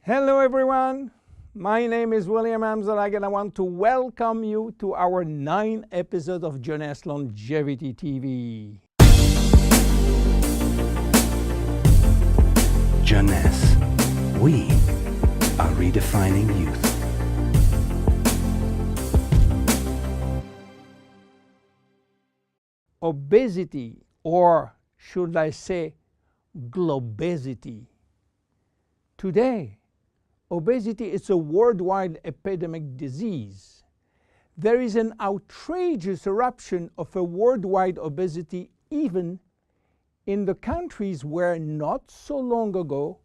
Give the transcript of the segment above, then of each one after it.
Hello everyone, my name is William Amzalag and I want to welcome you to our 9th episode of Jeunesse Longevity TV. Jeunesse, we are redefining youth. Obesity, or should I say globesity. Today, obesity is a worldwide epidemic disease. There is an outrageous eruption of a worldwide obesity even in the countries where not so long ago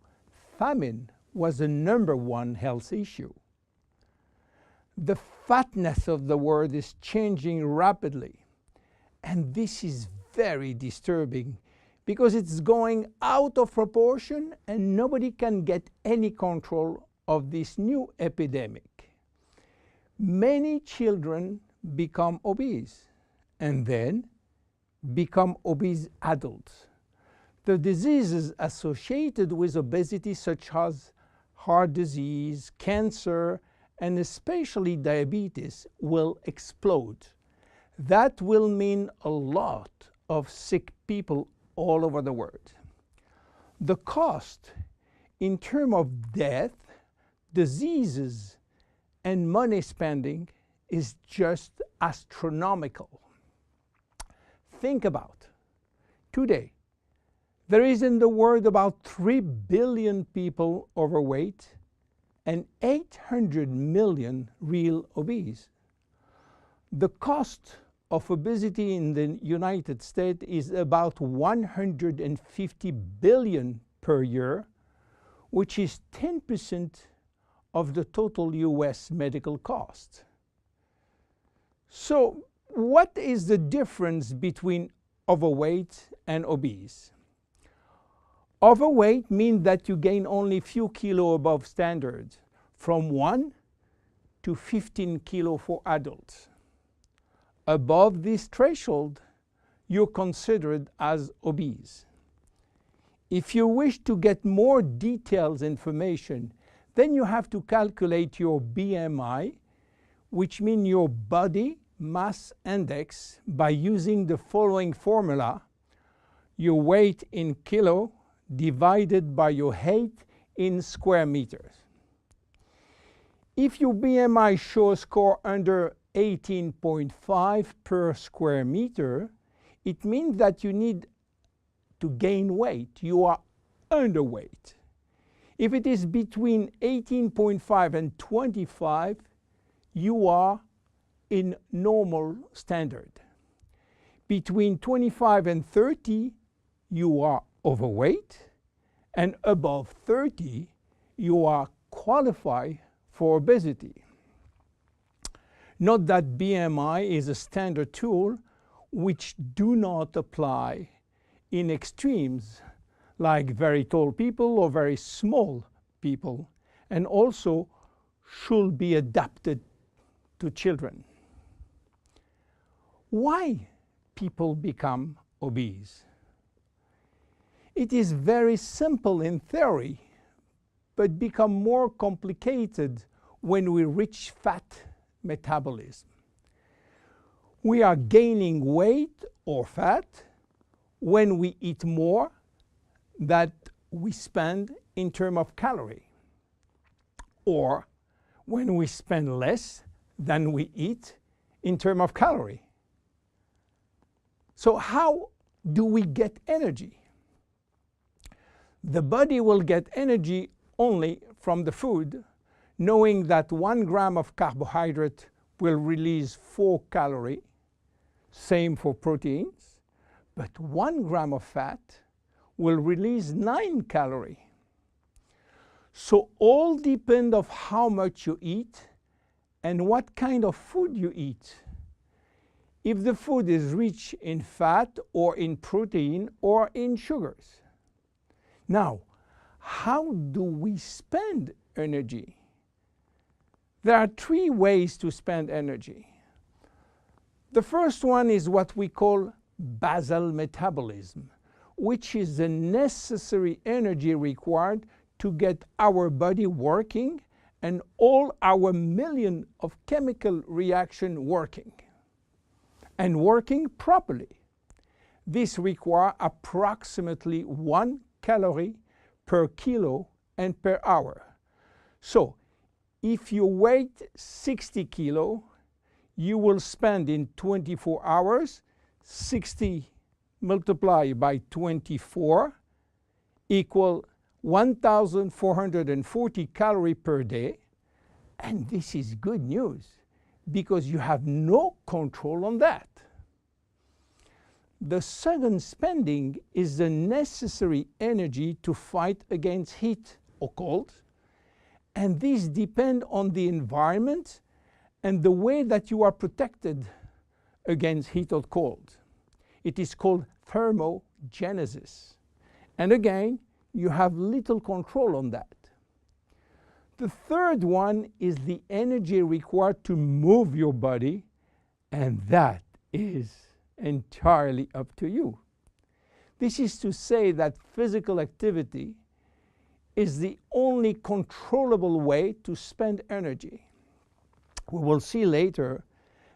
famine was the #1 health issue. The fatness of the world is changing rapidly, and this is very disturbing because it's going out of proportion and nobody can get any control of this new epidemic. Many children become obese and then become obese adults. The diseases associated with obesity, such as heart disease, cancer, and especially diabetes, will explode. That will mean a lot of sick people all over the world. The cost in terms of death, diseases, and money spending is just astronomical. Think about today. There is in the world about 3 billion people overweight and 800 million real obese. The cost of obesity in the United States is about 150 billion per year, which is 10% of the total US medical cost. So what is the difference between overweight and obese? Overweight means that you gain only few kilos above standard, from 1 to 15 kilos for adults. Above this threshold, you're considered as obese. If you wish to get more detailed information, then you have to calculate your BMI, which means your body mass index, by using the following formula: your weight in kilo divided by your height in square meters. If your BMI shows score under 18.5 per square meter, it means that you need to gain weight. You are underweight. If it is between 18.5 and 25, you are in normal standard. Between 25 and 30, you are overweight, and above 30, you are qualified for obesity. Note that BMI is a standard tool which do not apply in extremes like very tall people or very small people, and also should be adapted to children. Why people become obese? It is very simple in theory, but become more complicated when we reach fat metabolism. We are gaining weight or fat when we eat more than we spend in terms of calorie, or when we spend less than we eat in terms of calorie. So how do we get energy? The body will get energy only from the food, knowing that 1 gram of carbohydrate will release 4 calories, same for proteins, but 1 gram of fat will release 9 calories. So all depend on how much you eat and what kind of food you eat. If the food is rich in fat or in protein or in sugars. Now, how do we spend energy? There are 3 ways to spend energy. The first one is what we call basal metabolism, which is the necessary energy required to get our body working and all our million of chemical reaction working and working properly. This requires approximately 1 calorie per kilo and per hour. So if you weigh 60 kilo, you will spend in 24 hours 60 multiplied by 24 equal 1,440 calories per day. And this is good news because you have no control on that. The second spending is the necessary energy to fight against heat or cold. And these depend on the environment and the way that you are protected against heat or cold. It is called thermogenesis. And again, you have little control on that. The third one is the energy required to move your body, and that is entirely up to you. This is to say that physical activity is the only controllable way to spend energy. We will see later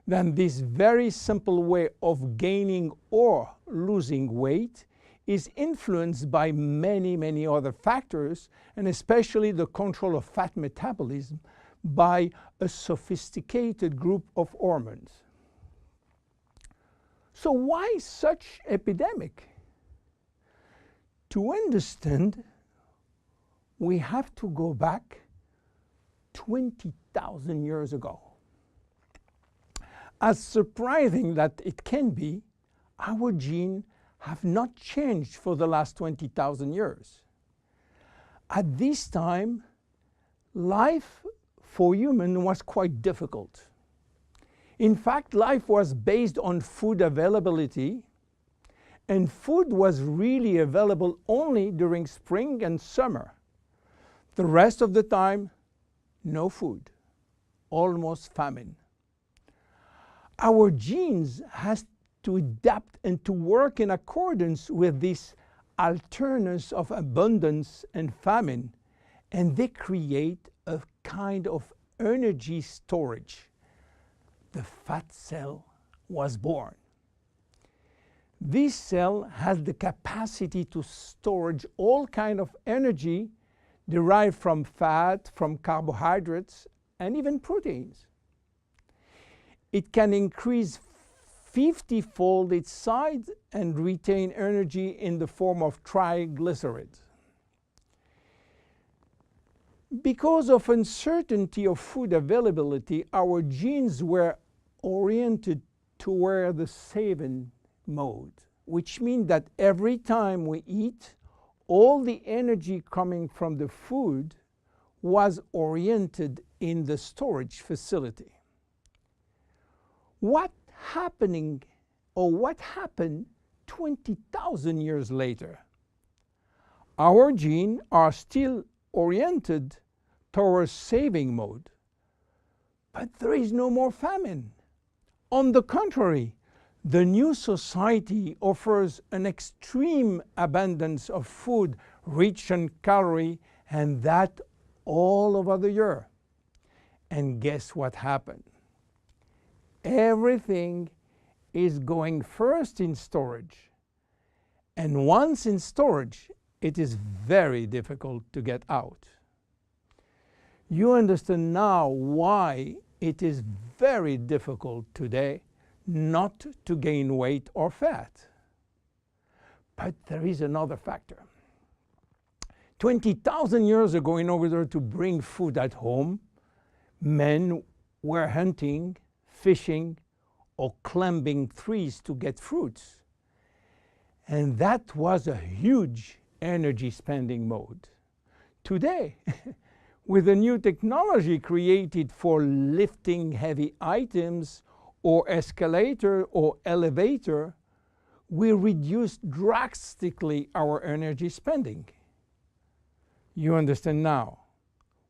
that this very simple way of gaining or losing weight is influenced by many, many other factors, and especially the control of fat metabolism by a sophisticated group of hormones. So why such epidemic? To understand, we have to go back 20,000 years ago. As surprising that it can be, our genes have not changed for the last 20,000 years. At this time, life for humans was quite difficult. In fact, life was based on food availability, and food was really available only during spring and summer. The rest of the time, no food, almost famine. Our genes has to adapt and to work in accordance with this alternance of abundance and famine, and they create a kind of energy storage. The fat cell was born. This cell has the capacity to store all kinds of energy derived from fat, from carbohydrates, and even proteins. It can increase 50-fold its size and retain energy in the form of triglycerides. Because of uncertainty of food availability, our genes were oriented toward the saving mode, which means that every time we eat, all the energy coming from the food was oriented in the storage facility. What happened 20,000 years later? Our genes are still oriented towards saving mode, but there is no more famine. On the contrary, the new society offers an extreme abundance of food rich in calories, and that all over the year. And guess what happened? Everything is going first in storage. And once in storage, it is very difficult to get out. You understand now why it is very difficult today not to gain weight or fat. But there is another factor. 20,000 years ago, in order to bring food at home, men were hunting, fishing, or climbing trees to get fruits. And that was a huge energy spending mode. Today, with the new technology created for lifting heavy items or escalator or elevator, we reduce drastically our energy spending. You understand now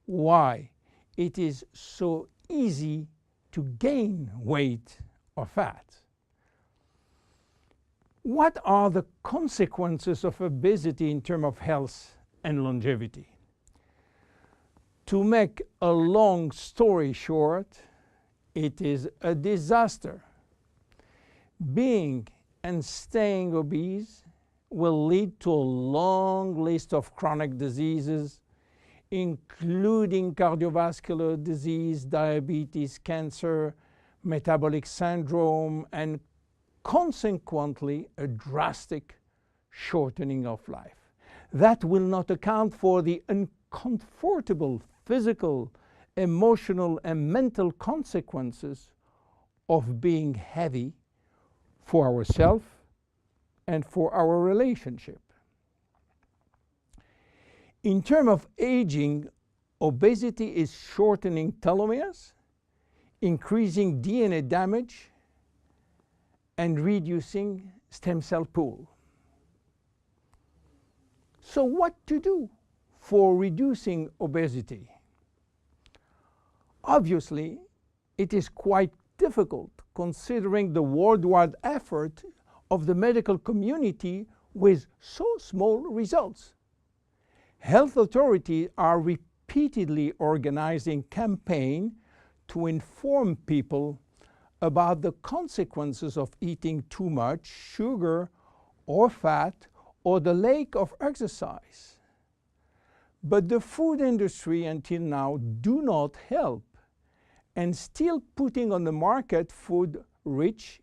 why it is so easy to gain weight or fat. What are the consequences of obesity in terms of health and longevity? To make a long story short, it is a disaster. Being and staying obese will lead to a long list of chronic diseases, including cardiovascular disease, diabetes, cancer, metabolic syndrome, and consequently a drastic shortening of life. That will not account for the uncomfortable physical, emotional, and mental consequences of being heavy for ourselves and for our relationship. In terms of aging, obesity is shortening telomeres, increasing DNA damage, and reducing stem cell pool. So what to do for reducing obesity? Obviously, it is quite difficult considering the worldwide effort of the medical community with so small results. Health authorities are repeatedly organizing campaigns to inform people about the consequences of eating too much sugar or fat or the lack of exercise. But the food industry until now do not help and still putting on the market food rich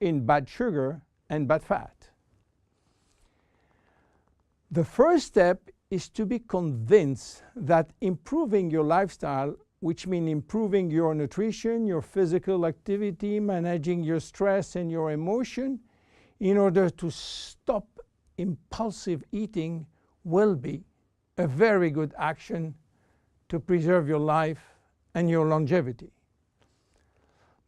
in bad sugar and bad fat. The first step is to be convinced that improving your lifestyle, which means improving your nutrition, your physical activity, managing your stress and your emotion, in order to stop impulsive eating, will be a very good action to preserve your life and your longevity.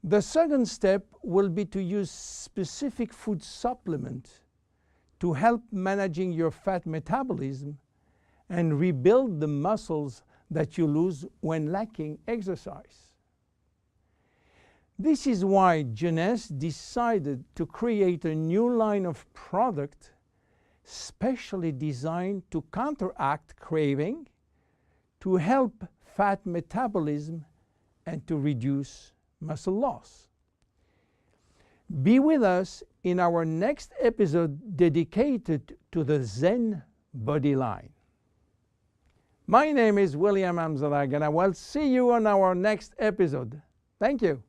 The second step will be to use specific food supplements to help managing your fat metabolism and rebuild the muscles that you lose when lacking exercise. This is why Jeunesse decided to create a new line of product specially designed to counteract craving, to help fat metabolism, and to reduce muscle loss. Be with us in our next episode dedicated to the Zen Body line. My name is William Amzalag, and I will see you on our next episode. Thank you.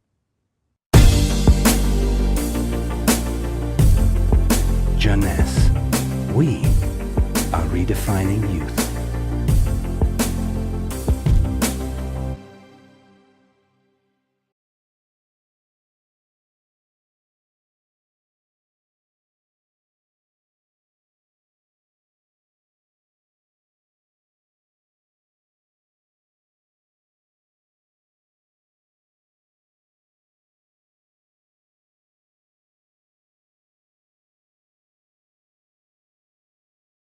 Jeunesse. We are redefining youth.